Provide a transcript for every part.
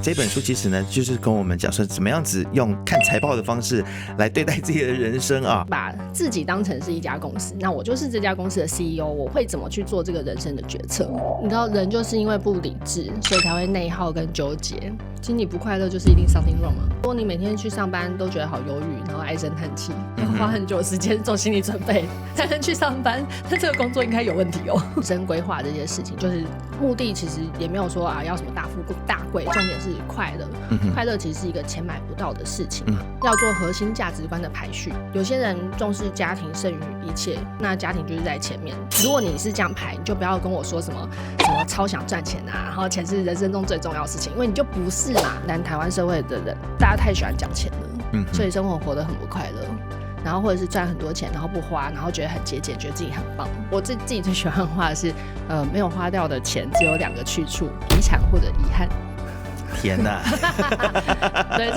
这本书其实呢，就是跟我们讲说怎么样子用看财报的方式来对待自己的人生啊，把自己当成是一家公司，那我就是这家公司的 CEO， 我会怎么去做这个人生的决策？你知道，人就是因为不理智，所以才会内耗跟纠结。心里不快乐就是一定 something wrong 吗？如果你每天去上班都觉得好忧郁，然后唉声叹气，要花很久的时间做心理准备才能去上班，那这个工作应该有问题哦。人生规划这件事情，就是目的其实也没有说要什么大富大贵，重点是快乐。快乐其实是一个钱买不到的事情，要做核心价值观的排序。有些人重视家庭胜于一切，那家庭就是在前面。如果你是这样排，你就不要跟我说什么超想赚钱啊，然后钱是人生中最重要的事情，因为你就不是嘛。但台湾社会的人，大家太喜欢讲钱了，所以生活活得很不快乐。然后或者是赚很多钱，然后不花，然后觉得很节俭，觉得自己很棒。我自己最喜欢的话是，没有花掉的钱只有2个去处：遗产或者遗憾。天哪！对。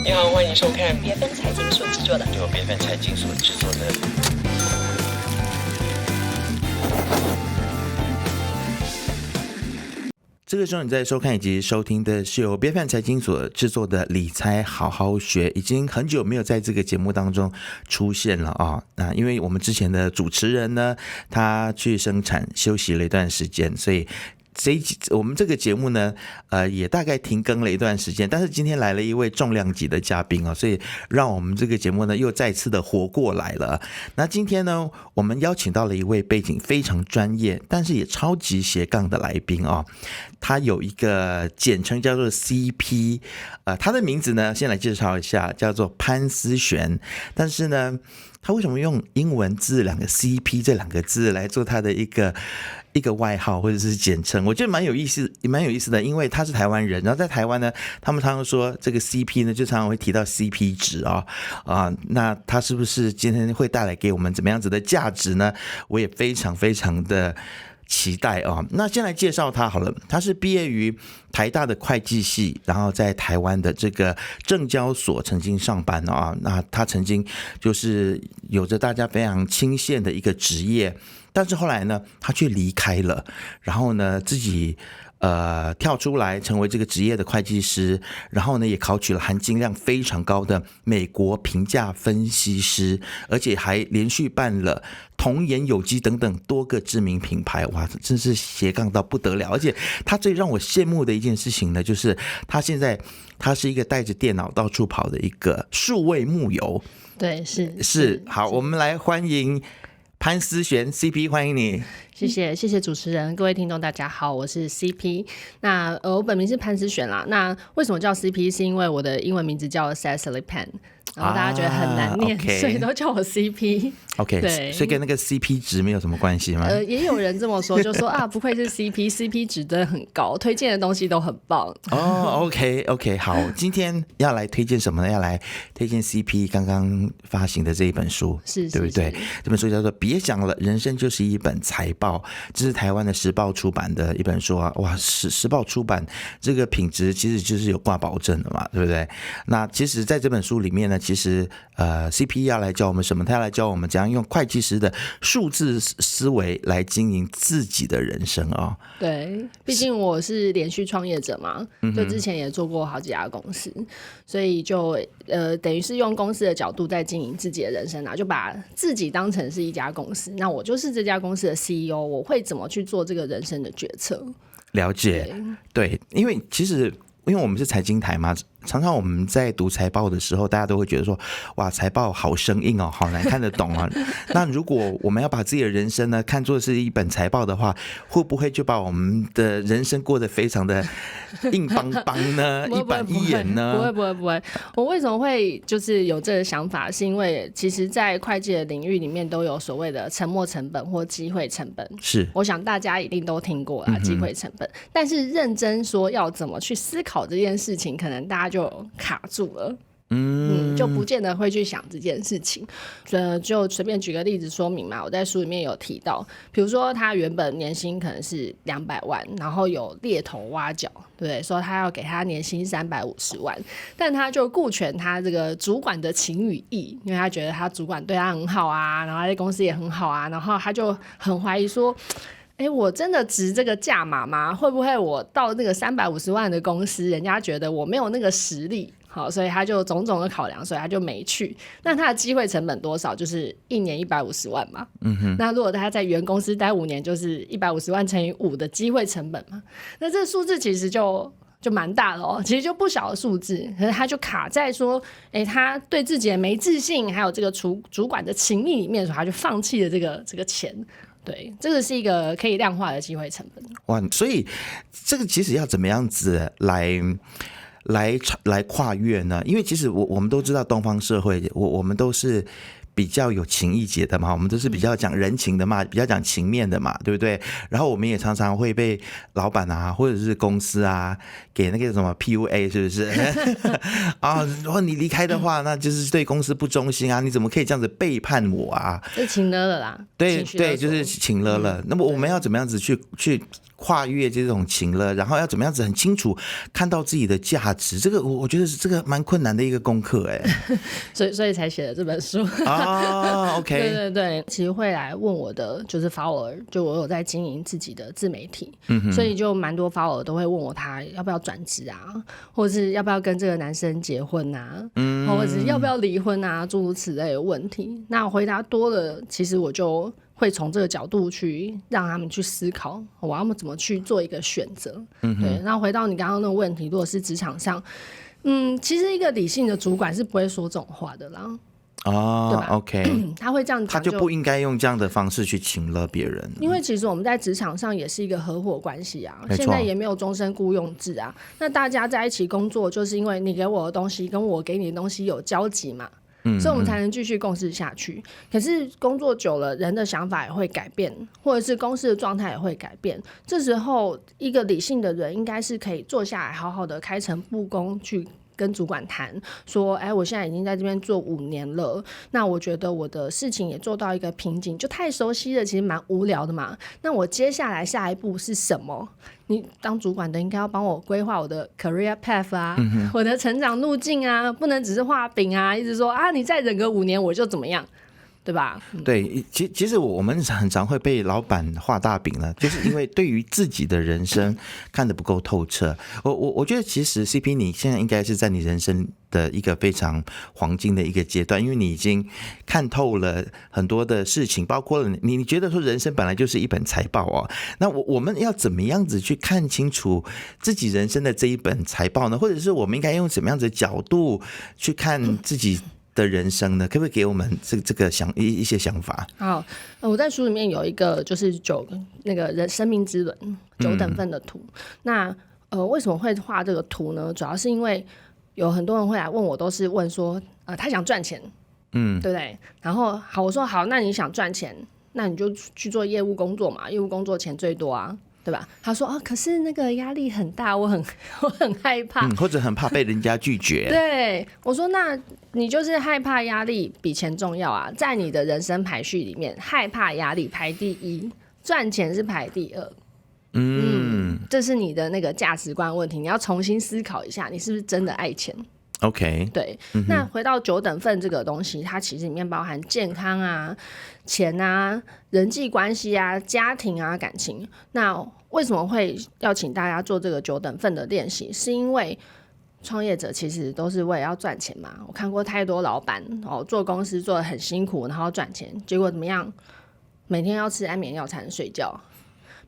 你好，欢迎收看别分财经所制作的，由别分财经所制作的。这个时候你在收看以及收听的是由别范财经所制作的理财好好学，已经很久没有在这个节目当中出现了啊。那因为我们之前的主持人呢，他去生产休息了一段时间，所以我们这个节目呢，也大概停更了一段时间，但是今天来了一位重量级的嘉宾所以让我们这个节目呢又再次的活过来了。那今天呢，我们邀请到了一位背景非常专业，但是也超级斜杠的来宾他有一个简称叫做 CP， 他的名字呢，先来介绍一下，叫做潘思璇。但是呢，他为什么用英文字2个 CP 这2个字来做他的一个外号或者是简称？我觉得蛮有意思的，因为他是台湾人，然后在台湾呢，他们常常说这个 CP 呢，就常常会提到 CP 值那他是不是今天会带来给我们怎么样子的价值呢？我也非常非常的期待那先来介绍他好了。他是毕业于台大的会计系，然后在台湾的这个证交所曾经上班那他曾经就是有着大家非常钦羡的一个职业，但是后来呢，他却离开了，然后呢，自己跳出来成为这个职业的会计师，然后呢也考取了含金量非常高的美国评价分析师，而且还连续办了童颜有机等等多个知名品牌。哇，真是斜杠到不得了。而且他最让我羡慕的一件事情呢，就是他是一个带着电脑到处跑的一个数位木游。对，是好，我们来欢迎潘思璇 CP， 欢迎你。谢谢主持人，各位听众大家好，我是 CP。那我本名是潘思璇啦。那为什么叫 CP？ 是因为我的英文名字叫 Cecily Pan， 然后大家觉得很难念，所以都叫我 CP。OK， 对，所以跟那个 CP 值没有什么关系吗？也有人这么说，就说不愧是 CP 值真的很高，推荐的东西都很棒。OK， 好，今天要来推荐什么呢？要来推荐 CP 刚刚发行的这一本书，对不对？这本书叫做《别想了，人生就是一本财报》，这是台湾的时报出版的一本书哇，时报出版这个品质其实就是有挂保证的嘛，对不对？那其实在这本书里面呢，其实CP 要来教我们什么？他要来教我们怎样用会计师的数字思维来经营自己的人生对，毕竟我是连续创业者嘛，就之前也做过好几家公司，所以就等于是用公司的角度在经营自己的人生就把自己当成是一家公司，那我就是这家公司的 CEO， 我会怎么去做这个人生的决策？了解，对，因为我们是财经台嘛，常常我们在读财报的时候，大家都会觉得说，哇，财报好生硬好难看得懂那如果我们要把自己的人生呢看作是一本财报的话，会不会就把我们的人生过得非常的硬邦邦呢？一板一眼呢？不会。我为什么会就是有这个想法，是因为其实在会计的领域里面都有所谓的沉没成本或机会成本，是，我想大家一定都听过啦，机会成本。但是认真说要怎么去思考这件事情，可能大家就卡住了。就不见得会去想这件事情。就随便举个例子说明嘛，我在书里面有提到，比如说他原本年薪可能是200万，然后有猎头挖角，对不对？说他要给他年薪350万，但他就顾全他这个主管的情与义，因为他觉得他主管对他很好啊，然后他在公司也很好啊，然后他就很怀疑说，我真的值这个价码吗？会不会我到那个350万的公司，人家觉得我没有那个实力？好，所以他就种种的考量，所以他就没去。那他的机会成本多少？就是1年150万嘛。那如果他在原公司待5年，就是150万乘以5的机会成本嘛。那这个数字其实就蛮大的哦，其实就不小的数字。可是他就卡在说，他对自己的没自信，还有这个主管的情谊里面的时候，他就放弃了这个钱。对，这个是一个可以量化的机会成本。哇，所以这个其实要怎么样子来跨越呢？因为其实我们都知道东方社会，我们都是比较有情义节的嘛，我们都是比较讲人情的嘛，比较讲情面的嘛，对不对？然后我们也常常会被老板啊，或者是公司啊，给那个什么 PUA， 是不是？啊，如果你离开的话，那就是对公司不忠心啊！你怎么可以这样子背叛我啊？这情勒了啦，对对，就是情勒了。那么我们要怎么样子去跨越这种情勒，然后要怎么样子很清楚看到自己的价值？这个我觉得是这个蛮困难的一个功课所以才写了这本书。OK， 对对对，其实会来问我的就是 follower， 就我有在经营自己的自媒体，所以就蛮多 follower 都会问我他要不要转职啊，或者是要不要跟这个男生结婚啊，或者是要不要离婚啊，诸如此类的问题。那我回答多了，其实我就会从这个角度去让他们去思考，我要怎么去做一个选择。对，那回到你刚刚那个问题，如果是职场上，其实一个理性的主管是不会说这种话的啦。对吧 OK， 他会这样讲，他就不应该用这样的方式去情勒别人，因为其实我们在职场上也是一个合伙关系啊，现在也没有终身雇佣制啊。那大家在一起工作，就是因为你给我的东西跟我给你的东西有交集嘛，所以我们才能继续共事下去。可是工作久了，人的想法也会改变，或者是公司的状态也会改变。这时候，一个理性的人应该是可以坐下来，好好的开诚布公去跟主管谈说，我现在已经在这边做5年了，那我觉得我的事情也做到一个瓶颈，就太熟悉了，其实蛮无聊的嘛。那我接下来下一步是什么？你当主管的应该要帮我规划我的 career path 啊，我的成长路径啊，不能只是画饼啊，一直说你再忍个5年我就怎么样。对吧？对，其实我们很常会被老板画大饼呢，就是因为对于自己的人生看得不够透彻。我觉得其实 CP 你现在应该是在你人生的一个非常黄金的一个阶段，因为你已经看透了很多的事情，包括了你觉得说人生本来就是一本财报哦。那我们要怎么样子去看清楚自己人生的这一本财报呢？或者是我们应该用什么样子的角度去看自己的人生呢？可不可以给我们这个一些想法？好，我在书里面有一个就是那个人生命之轮9等份的图。那为什么会画这个图呢？主要是因为有很多人会来问我，都是问说他想赚钱，对不对？然后好，我说好，那你想赚钱，那你就去做业务工作嘛，业务工作钱最多啊。对吧？他说可是那个压力很大，我很害怕，或者很怕被人家拒绝。对，我说那你就是害怕压力比钱重要啊，在你的人生排序里面，害怕压力排第1，赚钱是排第2。这是你的那个价值观问题，你要重新思考一下，你是不是真的爱钱？OK， 对，那回到9等份这个东西，它其实里面包含健康啊、钱啊、人际关系啊、家庭啊、感情。那为什么会要请大家做这个9等份的练习？是因为创业者其实都是为了要赚钱嘛。我看过太多老板做公司做得很辛苦，然后赚钱，结果怎么样？每天要吃安眠药才能睡觉，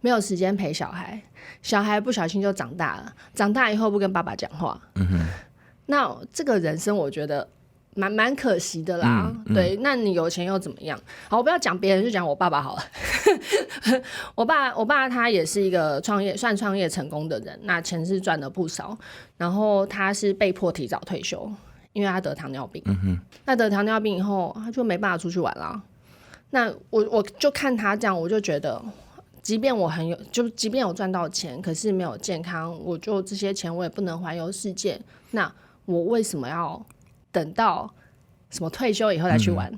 没有时间陪小孩，小孩不小心就长大了，长大以后不跟爸爸讲话。那这个人生我觉得蛮可惜的啦。对，那你有钱又怎么样？好，我不要讲别人，就讲我爸爸好了。我爸他也是一个创业成功的人，那钱是赚了不少，然后他是被迫提早退休，因为他得糖尿病。那得糖尿病以后，他就没办法出去玩啦。那我就看他这样，我就觉得，即便有赚到钱，可是没有健康，我就这些钱我也不能环游世界。那我为什么要等到什么退休以后再去玩？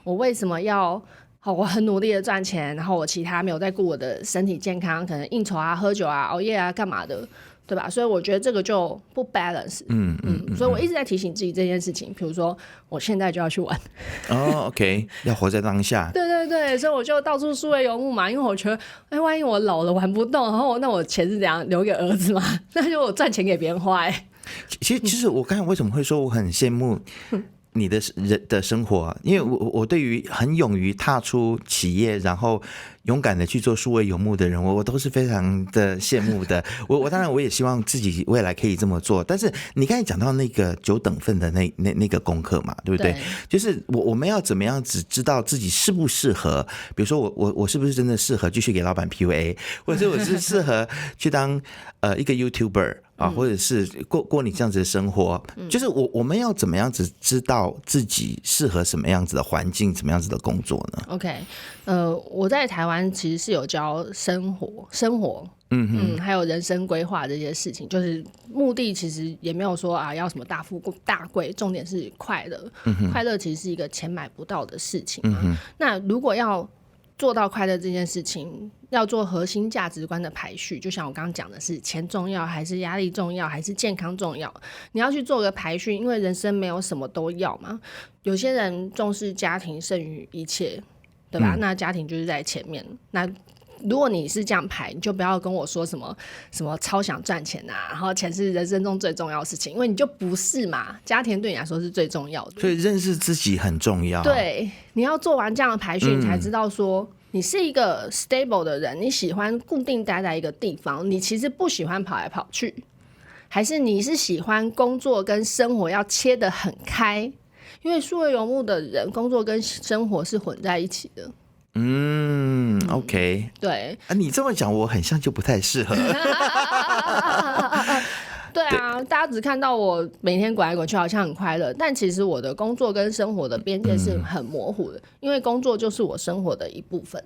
我为什么要？好，我很努力的赚钱，然后我其他没有在顾我的身体健康，可能应酬啊、喝酒啊、熬夜啊、干嘛的，对吧？所以我觉得这个就不 balance。所以我一直在提醒自己这件事情。比如说，我现在就要去玩。OK， 要活在当下。对对对，所以我就到处数位游牧嘛，因为我觉得，万一我老了玩不动，然后那我钱是怎样留给儿子嘛？那就我赚钱给别人花。其实我刚才为什么会说我很羡慕你的人的生活，因为我对于很勇于踏出企业，然后勇敢的去做数位游牧的人，我都是非常的羡慕的。我当然我也希望自己未来可以这么做。但是你刚才讲到那个9等份的那个功课嘛，对不对？就是我们要怎么样只知道自己适不适合，比如说我是不是真的适合继续给老板 PUA， 或者是我是适合去当一个 YouTuber。或者是过你这样子的生活，就是我们要怎么样子知道自己适合什么样子的环境，什么样子的工作呢 ？OK， 我在台湾其实是有教生活，还有人生规划这些事情，就是目的其实也没有说要什么大富大贵，重点是快乐。快乐其实是一个钱买不到的事情嘛。那如果要做到快乐这件事情，要做核心价值观的排序，就像我刚刚讲的是钱重要还是压力重要还是健康重要，你要去做个排序，因为人生没有什么都要嘛。有些人重视家庭胜于一切，对吧？那家庭就是在前面。那如果你是这样排，你就不要跟我说什么超想赚钱啊，然后钱是人生中最重要的事情，因为你就不是嘛。家庭对你来说是最重要的，所以认识自己很重要。对，你要做完这样的排序，你才知道说你是一个 stable 的人，你喜欢固定待在一个地方，你其实不喜欢跑来跑去，还是你是喜欢工作跟生活要切得很开？因为数位游牧的人，工作跟生活是混在一起的。OK， 对你这么讲，我很像就不太适合。对啊，大家只看到我每天滚来滚去，好像很快乐，但其实我的工作跟生活的边界是很模糊的，因为工作就是我生活的一部分。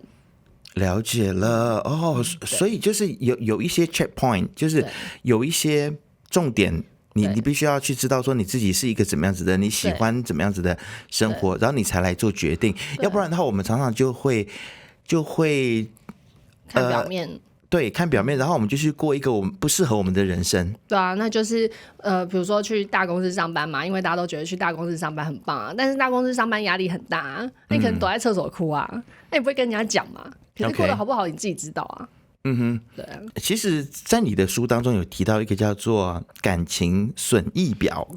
了解了哦，所以就是有一些 checkpoint， 就是有一些重点。你必须要去知道说你自己是一个怎么样子的，你喜欢怎么样子的生活，然后你才来做决定。要不然的话，我们常常就会看表面。对，看表面，然后我们就去过一个我们不适合我们的人生。对啊，那就是比如说去大公司上班嘛，因为大家都觉得去大公司上班很棒啊，但是大公司上班压力很大啊，那你可能躲在厕所哭啊，那你不会跟人家讲嘛？可是过得好不好你自己知道啊。对啊。其实，在你的书当中有提到一个叫做感情损益表，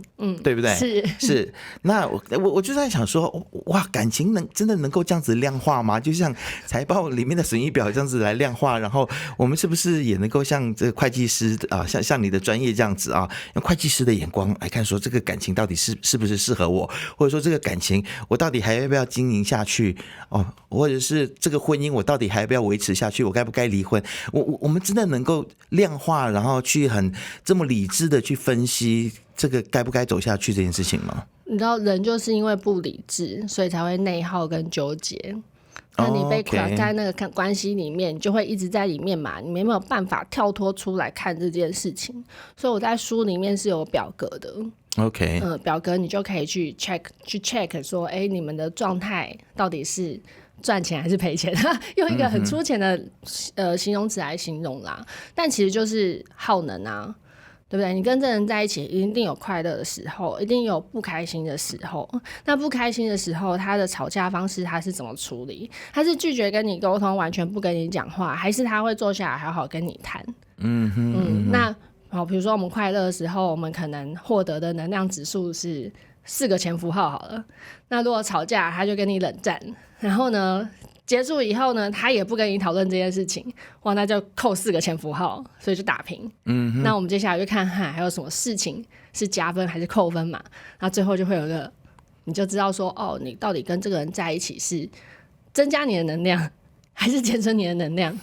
对不对？是。那我就在想说，哇，感情真的能够这样子量化吗？就像财报里面的损益表这样子来量化，然后我们是不是也能够像这个会计师啊，像你的专业这样子啊，用会计师的眼光来看，说这个感情到底是不是适合我，或者说这个感情我到底还要不要经营下去哦，或者是这个婚姻我到底还要不要维持下去，我该不该离婚？我们真的能够量化，然后去很这么理智的去分析这个该不该走下去这件事情吗？你知道，人就是因为不理智，所以才会内耗跟纠结。那你被卡在那个关系里面，你就会一直在里面嘛，你没有办法跳脱出来看这件事情。所以我在书里面是有表格的。OK，表格你就可以去 check 说，你们的状态到底是赚钱还是赔钱？用一个很粗浅的形容词来形容啦，但其实就是耗能啊，对不对？你跟这人在一起，一定有快乐的时候，一定有不开心的时候。那不开心的时候，他的吵架方式他是怎么处理？他是拒绝跟你沟通，完全不跟你讲话，还是他会坐下来好好跟你谈？那好，比如说我们快乐的时候，我们可能获得的能量指数是4个前符号好了。那如果吵架，他就跟你冷战，然后呢，结束以后呢，他也不跟你讨论这件事情，哇，那就扣4个前符号，所以就打平。那我们接下来就看还有什么事情是加分还是扣分嘛？那最后就会有一个，你就知道说，哦，你到底跟这个人在一起是增加你的能量，还是减损你的能量？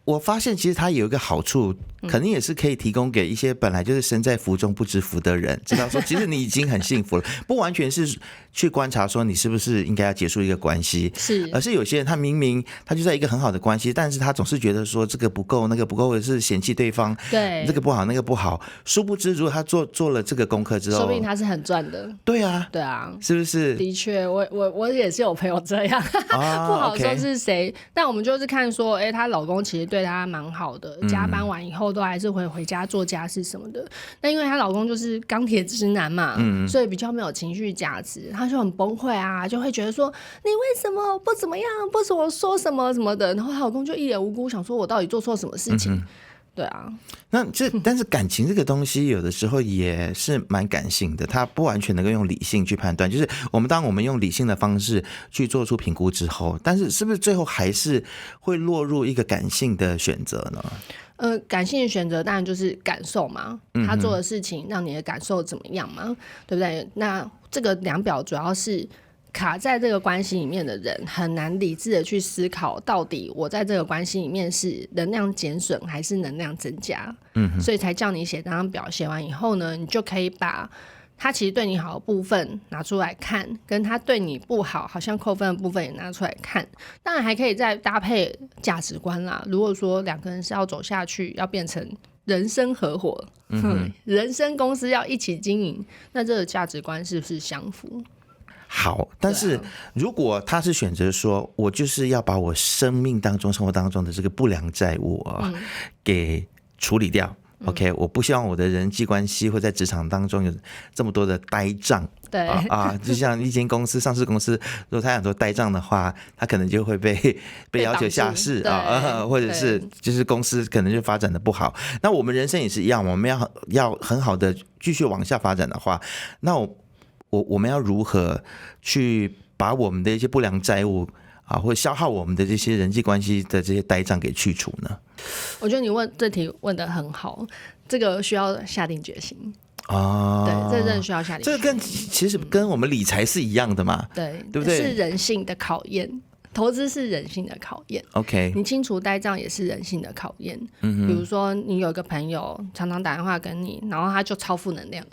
我发现其实它有一个好处，可能也是可以提供给一些本来就是身在福中不知福的人，知道说其实你已经很幸福了，不完全是去观察说你是不是应该要结束一个关系，而是有些人他明明他就在一个很好的关系，但是他总是觉得说这个不够那个不够，或者是嫌弃对方，对，这个不好那个不好，殊不知如果他做了这个功课之后，说不定他是很赚的。对啊，对啊，是不是？的确，我也是有朋友这样，不好说是谁，但我们就是看说，她老公其实对她蛮好的，加班完以后都还是会回家做家事什么的。那因为她老公就是钢铁直男嘛，所以比较没有情绪价值，她就很崩溃啊，就会觉得说你为什么不怎么样，不怎么说什么什么的，然后她老公就一脸无辜，想说我到底做错什么事情。对啊，但是感情这个东西有的时候也是蛮感性的，它不完全能够用理性去判断。就是当我们用理性的方式去做出评估之后，但是是不是最后还是会落入一个感性的选择呢？感性的选择当然就是感受嘛，他做的事情让你的感受怎么样嘛，对不对？那这个量表主要是卡在这个关系里面的人很难理智的去思考，到底我在这个关系里面是能量减损还是能量增加，所以才叫你写这张表，写完以后呢，你就可以把他其实对你好的部分拿出来看，跟他对你不好好像扣分的部分也拿出来看，当然还可以再搭配价值观啦。如果说两个人是要走下去，要变成人生合伙，人生公司要一起经营，那这个价值观是不是相符？好，但是如果他是选择说我就是要把我生活当中的这个不良债务给处理掉，OK， 我不希望我的人际关系会在职场当中有这么多的呆账。对就像一间公司上市公司，如果他想做呆账的话，他可能就会被要求下市或者是就是公司可能就发展的不好。那我们人生也是一样，我们要很好的继续往下发展的话，那我们要如何去把我们的一些不良债务或消耗我们的这些人际关系的这些呆账给去除呢？我觉得你这题问得很好，这个需要下定决心。对，这真的需要下定决心。这个其实跟我们理财是一样的嘛，对不对？是人性的考验，投资是人性的考验。OK， 你清除呆账也是人性的考验。比如说你有一个朋友常常打电话跟你，然后他就超负能量。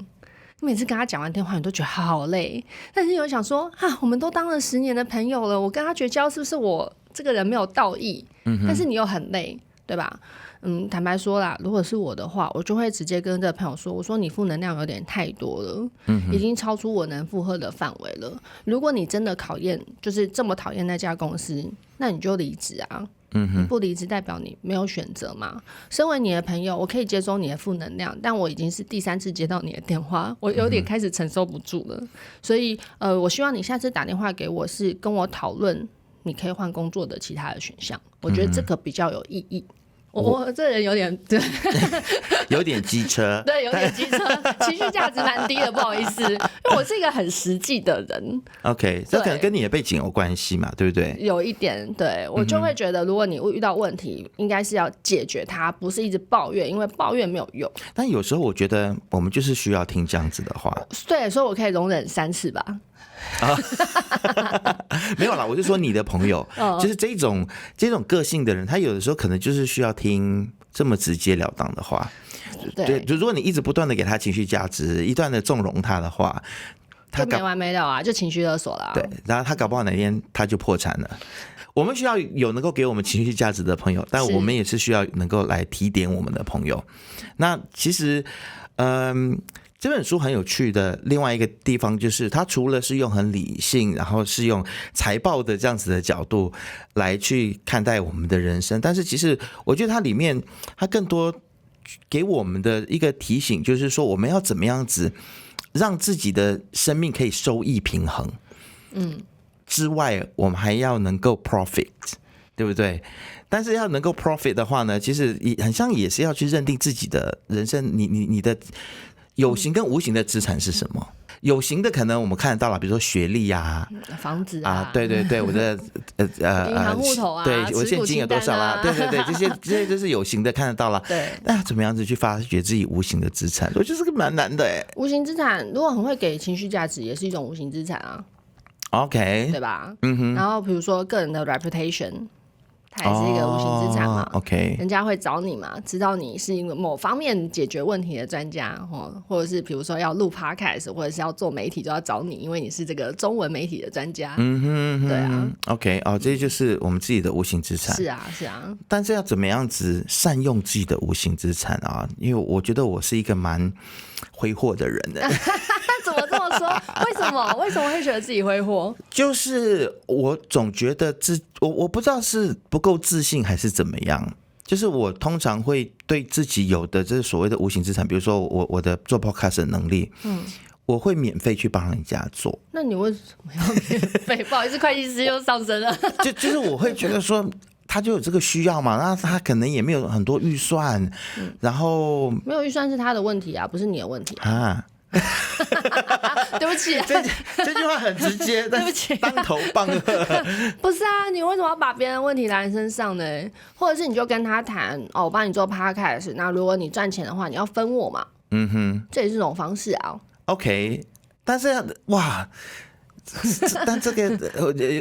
每次跟他讲完电话，你都觉得好累，但是你又想说我们都当了10年的朋友了，我跟他绝交是不是我这个人没有道义？但是你又很累，对吧？坦白说啦，如果是我的话，我就会直接跟这个朋友说，我说你负能量有点太多了，已经超出我能负荷的范围了。如果你真的就是这么讨厌那家公司，那你就离职啊。你不离职代表你没有选择嘛。身为你的朋友，我可以接收你的负能量，但我已经是第3次接到你的电话，我有点开始承受不住了。所以我希望你下次打电话给我是跟我讨论你可以换工作的其他的选项，我觉得这个比较有意义。我这人有点有点机车，对，有点机车，情绪价值蛮低的，不好意思，因为我是一个很实际的人。OK， 这可能跟你的背景有关系嘛，对不对？有一点，对，我就会觉得，如果你遇到问题，应该是要解决它，不是一直抱怨，因为抱怨没有用。但有时候我觉得我们就是需要听这样子的话。对，所以我可以容忍3次吧。没有啦，我就说你的朋友，就是这种个性的人，他有的时候可能就是需要听这么直截了当的话。对，就如果你一直不断的给他情绪价值，一段的纵容他的话，他就没完没了啊，就情绪勒索了。对，然后他搞不好哪天他就破产了。我们需要有能够给我们情绪价值的朋友，但我们也是需要能够来提点我们的朋友。那其实，这本书很有趣的另外一个地方就是，它除了是用很理性，然后是用财报的这样子的角度来去看待我们的人生，但是其实我觉得它里面它更多给我们的一个提醒，就是说我们要怎么样子让自己的生命可以收益平衡。之外，我们还要能够 profit， 对不对？但是要能够 profit 的话呢，其实很像也是要去认定自己的人生，你的有形跟无形的资产是什么？有形的可能我们看得到了，比如说学历啊、房子啊，对对对，我的银行户头啊，对我现金有多少啦？对对对，这些都是有形的看得到了。对，那怎么样子去发掘自己无形的资产？我觉得这个蛮难的哎。无形资产如果很会给情绪价值，也是一种无形资产啊。 OK， 对吧？然后比如说个人的 reputation。它也是一个无形资产嘛。OK， 人家会找你嘛，知道你是因为某方面解决问题的专家，或者是比如说要录 podcast 或者是要做媒体就要找你，因为你是这个中文媒体的专家。对啊 OK 这就是我们自己的无形资产。是啊是啊，但是要怎么样子善用自己的无形资产啊？因为我觉得我是一个蛮挥霍的人的。怎么这么说？为什么会觉得自己挥霍？就是我总觉得我不知道是不够自信还是怎么样。就是我通常会对自己有的这所谓的无形资产，比如说我的做 podcast 的能力，我会免费去帮人家做。那你为什么要免费？不好意思，会计师又上升了。就是我会觉得说。他就有这个需要嘛，那他可能也没有很多预算，然后没有预算是他的问题啊，不是你的问题啊。对不起、啊，这句话很直接，对不起、当头棒喝。不是啊，你为什么要把别人的问题揽身上呢？或者是你就跟他谈我帮你做 podcast， 那如果你赚钱的话，你要分我嘛。这也是种方式啊。OK， 但是哇。但这个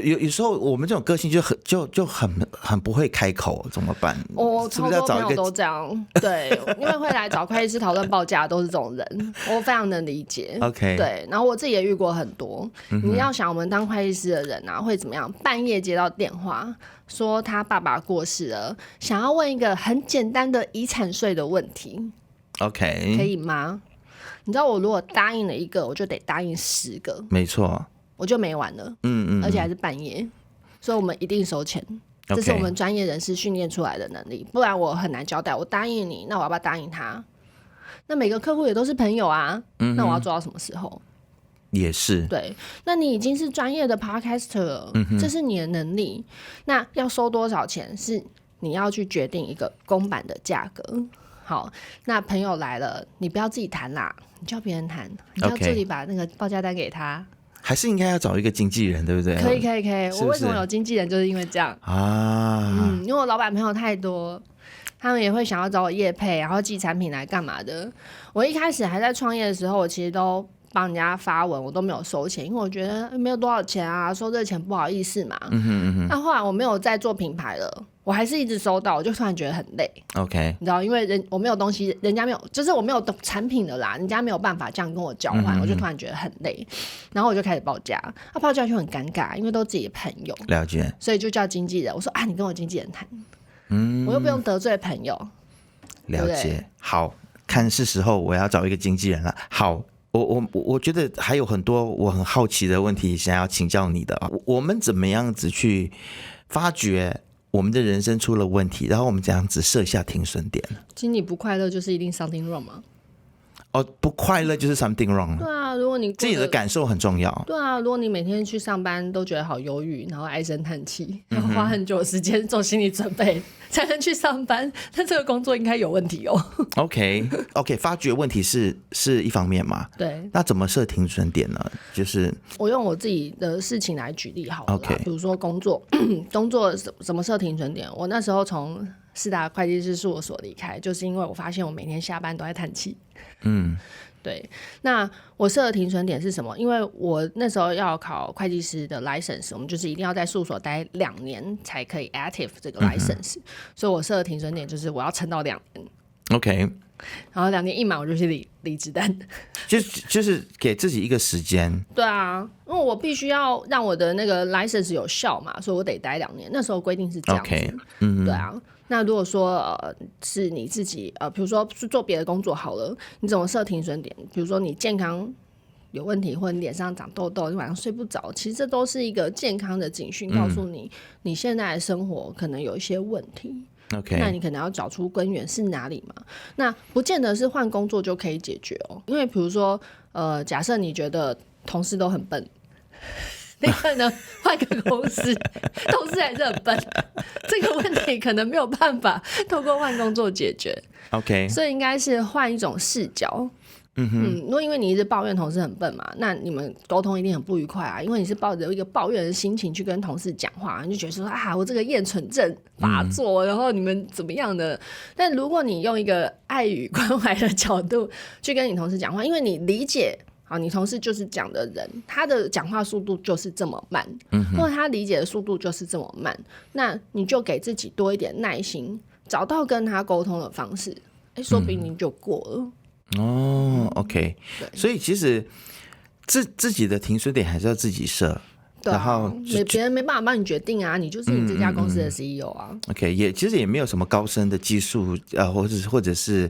有时候我们这种个性就很不会开口，怎么办？我超多朋友都这样，对，因为会来找会计师讨论报价都是这种人，我非常能理解。OK， 对，然后我自己也遇过很多。你要想，我们当会计师的人啊，会怎么样？半夜接到电话，说他爸爸过世了，想要问一个很简单的遗产税的问题。OK， 可以吗？你知道我如果答应了一个，我就得答应10个。没错。我就没完了，而且还是半夜，所以我们一定收钱，这是我们专业人士训练出来的能力，不然我很难交代。我答应你，那我要不要答应他？那每个客户也都是朋友啊，那我要做到什么时候？也是对，那你已经是专业的 podcaster 了，这是你的能力，那要收多少钱是你要去决定一个公版的价格。好，那朋友来了，你不要自己谈啦，你叫别人谈，你叫助理把那个报价单给他。还是应该要找一个经纪人，对不对？可以，我为什么有经纪人，就是因为这样啊。因为我老板朋友太多，他们也会想要找我业配，然后寄产品来干嘛的。我一开始还在创业的时候，我其实都帮人家发文，我都没有收钱，因为我觉得没有多少钱啊，收这个钱不好意思嘛。那后来我没有再做品牌了，我还是一直收到，我就突然觉得很累。OK， 你知道，因为我没有东西，人家没有，就是我没有产品的啦，人家没有办法这样跟我交换，我就突然觉得很累，然后我就开始报价，报价就很尴尬，因为都自己的朋友，了解，所以就叫经纪人，我说你跟我经纪人谈，我又不用得罪朋友，了解，对对好，看是时候我要找一个经纪人了。好。我觉得还有很多我很好奇的问题想要请教你的啊，我们怎么样子去发觉我们的人生出了问题，然后我们怎样子设下停损点？其实你不快乐就是一定 something wrong 吗？不快乐就是 something wrong。对啊，如果你自己的感受很重要。对啊，如果你每天去上班都觉得好忧郁，然后唉声叹气，然后花很久的时间做心理准备才能去上班，那这个工作应该有问题哦。OK， 发觉问题是一方面嘛。对。那怎么设停损点呢？就是我用我自己的事情来举例好了啦。 OK， 比如说工作怎么设停损点？我那时候从4大会计师事务所离开，就是因为我发现我每天下班都在叹气。对，那我设的停损点是什么？因为我那时候要考会计师的 license， 我们就是一定要在事务所待2年才可以 active 这个 license，所以我设的停损点就是我要撑到2年。OK， 然后2年一满我就去离职单，就是给自己一个时间。对啊，因为我必须要让我的那个 license 有效嘛，所以我得待2年。那时候规定是这样子。OK， 对啊。那如果说是你自己比如说是做别的工作好了，你怎么设停损点？比如说你健康有问题，或者你脸上长痘痘，你晚上睡不着，其实这都是一个健康的警讯，告诉你你现在的生活可能有一些问题。Okay， 那你可能要找出根源是哪里嘛？那不见得是换工作就可以解决哦，因为比如说假设你觉得同事都很笨，你可能换个公司，同事还是很笨，这个问题可能没有办法透过换工作解决。OK， 所以应该是换一种视角。如果因为你一直抱怨同事很笨嘛，那你们沟通一定很不愉快啊，因为你是抱着一个抱怨的心情去跟同事讲话，你就觉得说我这个厌蠢症发作，然后你们怎么样的。但如果你用一个爱与关怀的角度去跟你同事讲话，因为你理解好，你同事就是这样的人，他的讲话速度就是这么慢，或者他理解的速度就是这么慢，那你就给自己多一点耐心，找到跟他沟通的方式，说不定你就过了。OK， 所以其实自己的停损点还是要自己设。对啊，然后别人没办法帮你决定啊，你就是你这家公司的 CEO 啊。OK， 其实也没有什么高深的技术或者是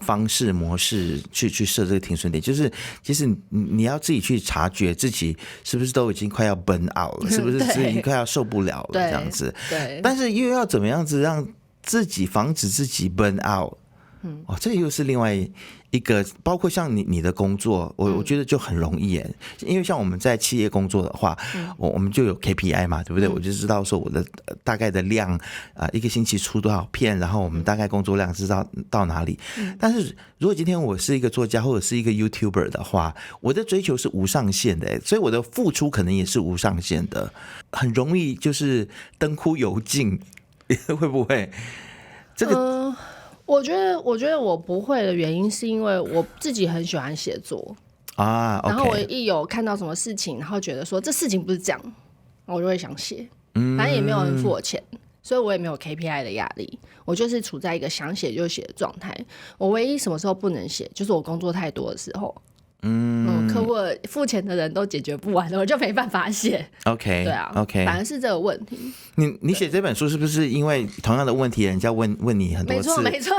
方式模式去设这个停损点，就是其实你要自己去察觉自己是不是都已经快要 burn out 了，是不是已经快要受不了了这样子。对，但是又要怎么样子让自己防止自己 burn out？这又是另外一个，包括像你的工作，我觉得就很容易耶，因为像我们在企业工作的话，我们就有 KPI 嘛，对不对？我就知道说我的大概的量一个星期出多少片，然后我们大概工作量知道到哪里。但是如果今天我是一个作家或者是一个 YouTuber 的话，我的追求是无上限的，所以我的付出可能也是无上限的，很容易就是灯枯油尽，会不会？这个我觉得我不会的原因是因为我自己很喜欢写作啊， okay， 然后我一有看到什么事情，然后觉得说这事情不是这样，我就会想写。反正也没有人付我钱，所以我也没有 KPI 的压力，我就是处在一个想写就写的状态。我唯一什么时候不能写，就是我工作太多的时候。客户付钱的人都解决不完了，我就没办法写。OK， 对啊 ，OK， 反而是这个问题。你写这本书是不是因为同样的问题，人家问你很多次？没错，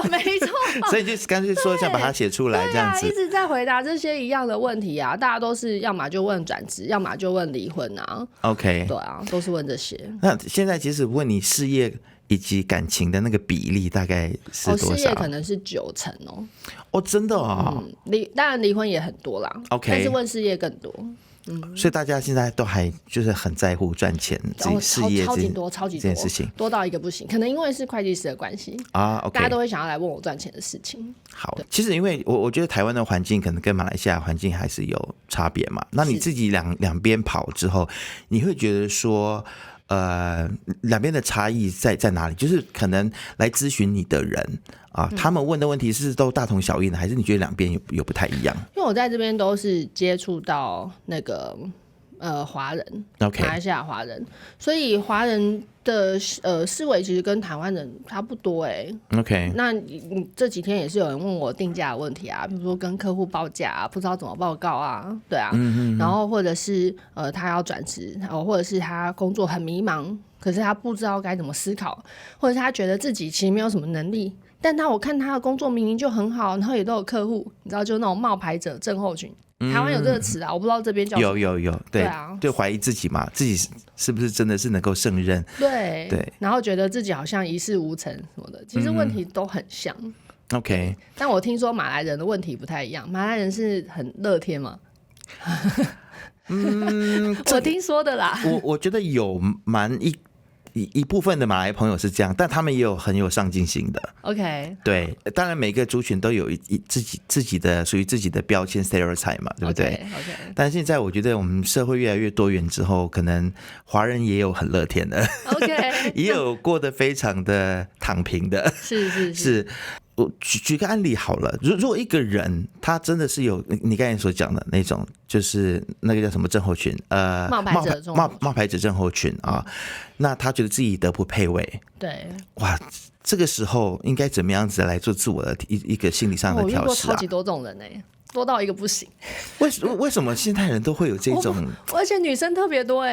所以就干脆说想把它写出来，这样子。一直在回答这些一样的问题啊，大家都是要么就问转职，要么就问离婚啊。OK， 对啊，都是问这些。那现在即使问你事业以及感情的那个比例大概是多少？事业可能是90%哦。哦，真的哦。当然离婚也很多啦。OK， 但是问事业更多。所以大家现在都还就是很在乎赚钱，自己事业超级多这件事情，多到一个不行。可能因为是会计师的关系啊 ，OK， 大家都会想要来问我赚钱的事情。好，其实因为我觉得台湾的环境可能跟马来西亚环境还是有差别嘛。那你自己两边跑之后，你会觉得说，两边的差异在哪里？就是可能来咨询你的人啊，他们问的问题是都大同小异的，还是你觉得两边有不太一样？因为我在这边都是接触到那个华人， OK， 马来西亚华人，所以华人的思维其实跟台湾人差不多OK， 那你这几天也是有人问我定价的问题啊，比如说跟客户报价啊，不知道怎么报告啊，对啊，然后或者是他要转职，或者是他工作很迷茫，可是他不知道该怎么思考，或者是他觉得自己其实没有什么能力，但我看他的工作明明就很好，然后也都有客户，你知道，就那种冒牌者症候群。台湾有这个词啊，我不知道这边叫什么。有，对啊，对，怀疑自己嘛，自己是不是真的是能够胜任？对，然后觉得自己好像一事无成什么的，其实问题都很像。OK， 但我听说马来人的问题不太一样，马来人是很乐天嘛。我听说的啦。我觉得有蛮一部分的马来朋友是这样，但他们也有很有上进心的。OK， 对，当然每个族群都有自己的属于自己的标签 stereotype 嘛，对不对 ？OK， 但现在我觉得我们社会越来越多元之后，可能华人也有很乐天的 OK， 也有过得非常的躺平的，是。我举个案例好了，如果一个人他真的是有你刚才所讲的那种，就是那个叫什么症候群，冒牌者症候群啊，那他觉得自己德不配位，对，哇，这个时候应该怎么样子来做自我的一个心理上的调试啊？我遇过超级多这种人多到一个不行。为什么现代人都会有这种？而且女生特别多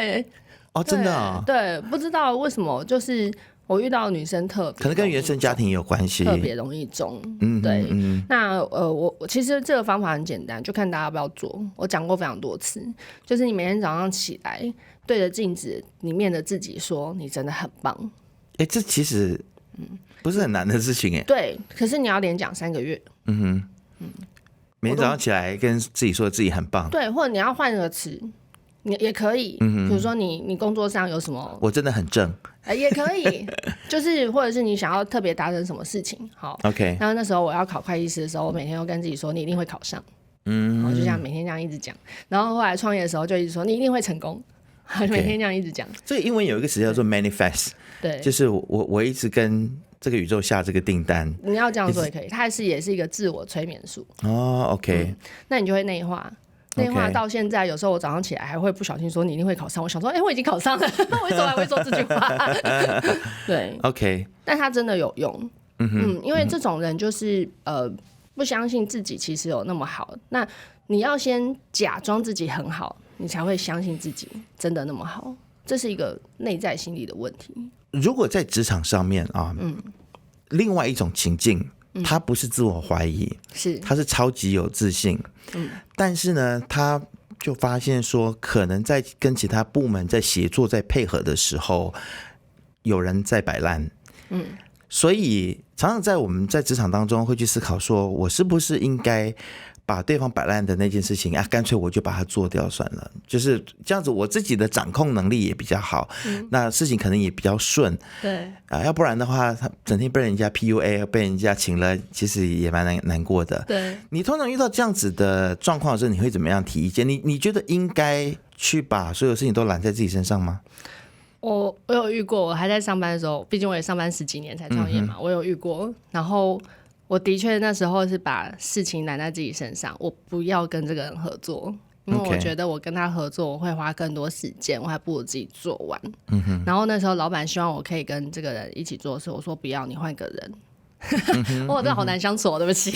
哦，真的啊？对，不知道为什么，就是我遇到的女生特别，可能跟原生家庭有关系，特别容易中。对。那我其实这个方法很简单，就看大家要不要做。我讲过非常多次，就是你每天早上起来对着镜子里面的自己说：“你真的很棒。”这其实不是很难的事情对，可是你要连讲3个月。每天早上起来跟自己说自己很棒。对，或者你要换个词。你也可以，比如说你工作上有什么，我真的很正，也可以，就是或者是你想要特别达成什么事情，好 ，OK。然后那时候我要考会计师的时候，我每天都跟自己说你一定会考上，我就这样每天这样一直讲。然后后来创业的时候就一直说你一定会成功，每天这样一直讲。所以英文有一个词叫做 manifest， 对，就是我一直跟这个宇宙下这个订单，你要这样做也可以，它也是一个自我催眠术。OK，那你就会内化。内化到现在，有时候我早上起来还会不小心说你一定会考上，我想说，我已经考上了，我为什么还会说这句话？对 ，OK，但它真的有用，因为这种人就是不相信自己其实有那么好，那你要先假装自己很好，你才会相信自己真的那么好，这是一个内在心理的问题。如果在职场上面啊，另外一种情境，他不是自我怀疑，他是超级有自信，但是呢，他就发现说，可能在跟其他部门在协作、在配合的时候，有人在摆烂，所以常常在我们在职场当中会去思考说，我是不是应该把对方摆烂的那件事情啊，干脆我就把它做掉算了，就是这样子，我自己的掌控能力也比较好，那事情可能也比较顺，对啊，要不然的话，他整天被人家 PUA， 被人家请了，其实也蛮难过的。对，你通常遇到这样子的状况的时候，你会怎么样提意见？你觉得应该去把所有事情都揽在自己身上吗？我有遇过，我还在上班的时候，毕竟我也上班10几年才创业嘛，我有遇过，然后我的确那时候是把事情揽在自己身上，我不要跟这个人合作，因为我觉得我跟他合作我会花更多时间，我还不如自己做完。然后那时候老板希望我可以跟这个人一起做的时候，我说不要，你换个人。我真的好难相处哦，对不起。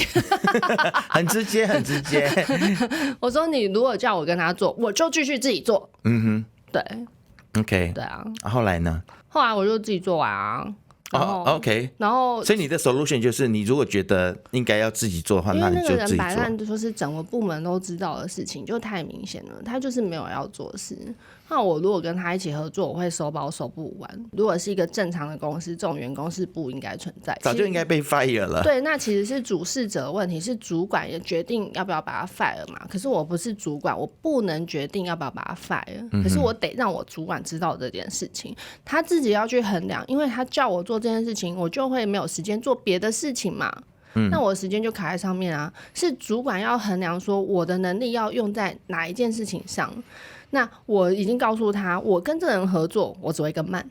很直接，很直接。我说你如果叫我跟他做，我就继续自己做。对 ，OK， 对啊。后来呢？后来我就自己做完啊。OK， 然后所以你的 solution 就是你如果觉得应该要自己做的话，那你就自己做。因为那个人摆烂就是整个部门都知道的事情，就太明显了，他就是没有要做事。那我如果跟他一起合作，我会收包收不完。如果是一个正常的公司，这种员工是不应该存在，早就应该被 fire 了。对，那其实是主事者的问题，是主管也决定要不要把他 fire 嘛。可是我不是主管，我不能决定要不要把他 fire，可是我得让我主管知道这件事情，他自己要去衡量，因为他叫我做这件事情，我就会没有时间做别的事情嘛。那我的时间就卡在上面啊，是主管要衡量说我的能力要用在哪一件事情上。那我已经告诉他，我跟这个人合作，我只会更慢。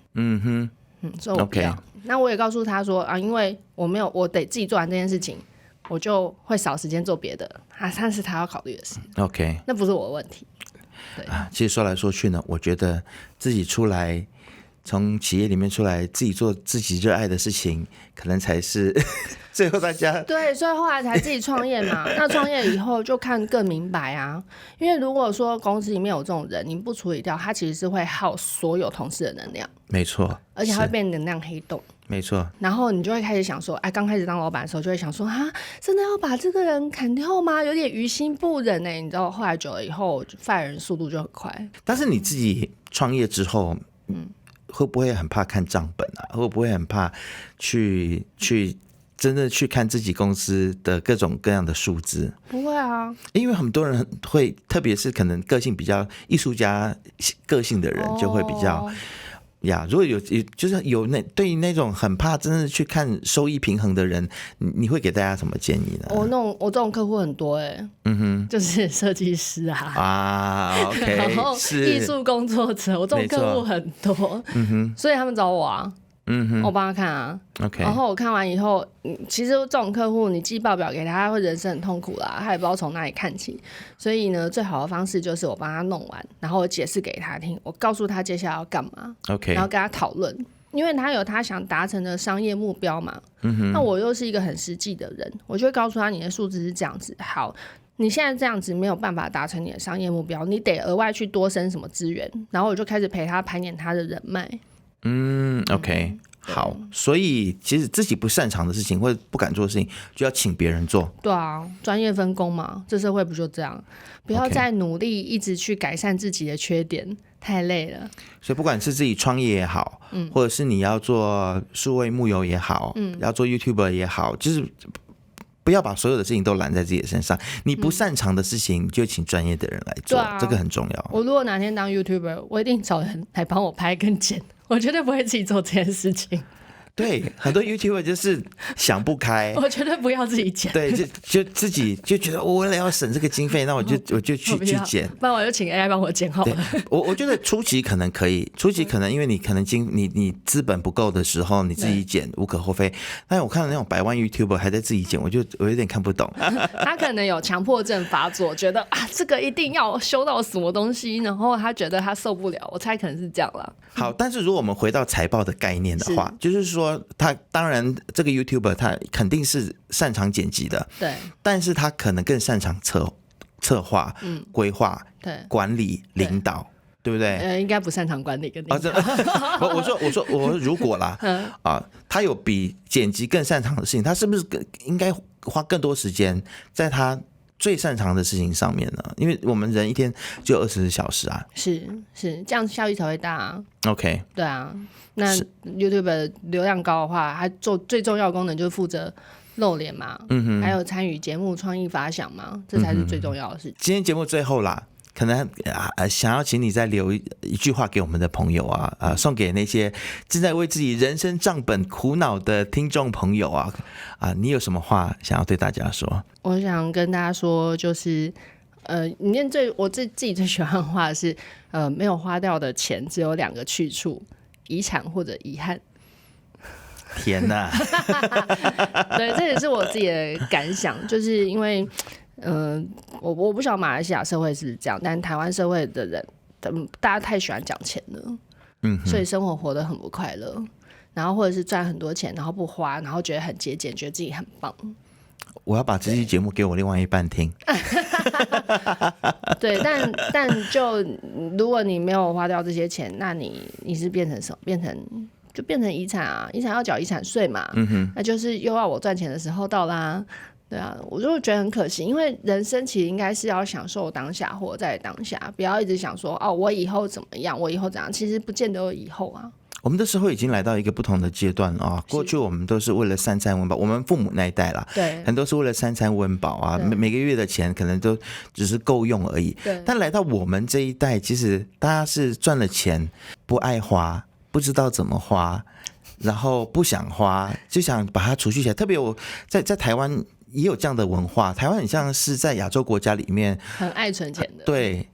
所以我不要。那我也告诉他说啊，因为我得自己做完这件事情，我就会少时间做别的。但是他要考虑的事。OK， 那不是我的问题。对啊，其实说来说去呢，我觉得自己出来。从企业里面出来，自己做自己热爱的事情，可能才是最后大家对，所以后来才自己创业嘛。那创业以后就看更明白啊，因为如果说公司里面有这种人，你不处理掉，他其实是会耗所有同事的能量。没错，而且他会变能量黑洞。没错，然后你就会开始想说，哎，刚开始当老板的时候就会想说，啊，真的要把这个人砍掉吗？有点于心不忍你知道，后来久了以后，fire人速度就很快。但是你自己创业之后，会不会很怕看账本啊？会不会很怕去真的去看自己公司的各种各样的数字？不会啊，因为很多人会，特别是可能个性比较艺术家个性的人，就会比较。如果就是有对于那种很怕真的去看收益平衡的人，你会给大家什么建议呢？我这种客户很多就是设计师OK， 然后艺术工作者，我这种客户很多，所以他们找我啊。我帮他看啊 ，OK， 然后我看完以后，其实这种客户你寄报表给他，他会人生很痛苦啦，他也不知道从哪里看起，所以呢，最好的方式就是我帮他弄完，然后我解释给他听，我告诉他接下来要干嘛 ，OK， 然后跟他讨论，因为他有他想达成的商业目标嘛，那我又是一个很实际的人，我就会告诉他你的数字是这样子，好。你现在这样子没有办法达成你的商业目标，你得额外去多生什么资源，然后我就开始陪他盘点他的人脉。OK， 好，所以其实自己不擅长的事情或者不敢做的事情，就要请别人做。对啊，专业分工嘛，这社会不就这样？不要再努力一直去改善自己的缺点，太累了。所以不管是自己创业也好，或者是你要做数位牧友也好，要做 YouTuber 也好，就是不要把所有的事情都揽在自己的身上。你不擅长的事情，就请专业的人来做，这个很重要。我如果哪天当 YouTuber， 我一定找人来帮我拍跟剪，我绝对不会自己做这件事情。对，很多 YouTuber 就是想不开，我绝对不要自己剪。对，就自己就觉得我为了要省这个经费，那我就去剪，不然我就请 AI 帮我剪好了。我觉得初期可能可以，初期可能因为你可能你资本不够的时候，你自己剪无可厚非。但我看到那种100万 YouTuber 还在自己剪，我有点看不懂。他可能有强迫症发作，觉得这个一定要修到什么东西，然后他觉得他受不了。我猜可能是这样啦。好，但是如果我们回到财报的概念的话，就是说他当然这个 YouTuber 他肯定是擅长剪辑的，对，但是他可能更擅长策划、规划、管理、领导。对不对？应该不擅长管理跟领导。我说如果啦，他有比剪辑更擅长的事情，他是不是应该花更多时间在他最擅长的事情上面呢？因为我们人一天就24小时啊。是这样效益才会大啊。OK， 对啊，那 YouTube 流量高的话，它做最重要的功能就是负责露脸嘛，还有参与节目创意发想嘛，这才是最重要的事情。今天节目最后啦。可能想要请你再留一句话给我们的朋友啊，送给那些正在为自己人生账本苦恼的听众朋友啊，你有什么话想要对大家说？我想跟大家说，就是里面我自己最喜欢的话是没有花掉的钱只有2个去处，遗产或者遗憾。天哪！对，这也是我自己的感想，就是因为。我不晓得马来西亚社会是这样，但台湾社会的人，大家太喜欢讲钱了，所以生活活得很不快乐，然后或者是赚很多钱，然后不花，然后觉得很节俭，觉得自己很棒。我要把这期节目给我另外一半听。对，但就如果你没有花掉这些钱，那你是变成什么？变成遗产啊，遗产要缴遗产税嘛，那就是又要我赚钱的时候到啦。对啊，我就觉得很可惜，因为人生其实应该是要享受当下，活在当下，不要一直想说我以后怎么样，我以后怎样，其实不见得有以后啊。我们的社会已经来到一个不同的阶段啊，过去我们都是为了3餐温饱，我们父母那一代啦，对，很多是为了3餐温饱啊，每个月的钱可能都只是够用而已。但来到我们这一代，其实大家是赚了钱不爱花，不知道怎么花，然后不想花，就想把它储蓄起来。特别我在台湾。也有这样的文化，台湾很像是在亚洲国家里面很爱存钱的，对，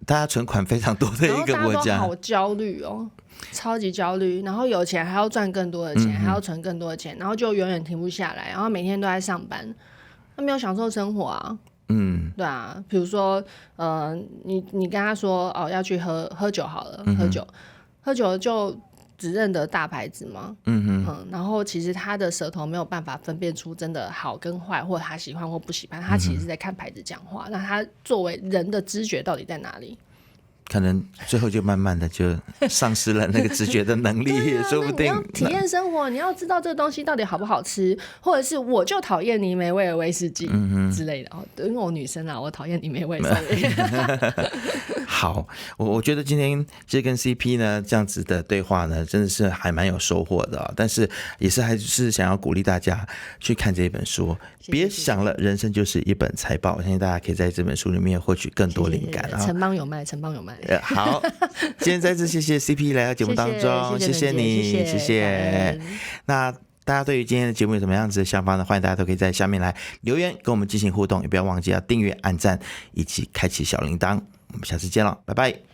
大家存款非常多的一个国家，然后大家都好焦虑哦，超级焦虑，然后有钱还要赚更多的钱，还要存更多的钱，然后就永远停不下来，然后每天都在上班，他没有享受生活啊。对啊，比如说你跟他说要去喝酒好了，喝酒就只认得大牌子吗？然后其实他的舌头没有办法分辨出真的好跟坏，或者他喜欢或不喜欢，他其实是在看牌子讲话。那他作为人的知觉到底在哪里？可能最后就慢慢的就丧失了那个直觉的能力，也说不定。你要体验生活，你要知道这个东西到底好不好吃，或者是我就讨厌尼梅威尔威士忌之类的。因为我女生啊，我讨厌尼梅威尔威士忌。好，我觉得今天这跟 CP 呢这样子的对话呢，真的是还蛮有收获的，但是也是还是想要鼓励大家去看这本书。别想了，人生就是一本财报。我相信大家可以在这本书里面获取更多灵感啊。城邦有卖，城邦有卖。好，今天再次谢谢 CP 来到节目当中，谢谢你，谢谢。那大家对于今天的节目有什么样子的想法呢？欢迎大家都可以在下面来留言跟我们进行互动，也不要忘记要订阅、按赞以及开启小铃铛。我们下次见了，拜拜。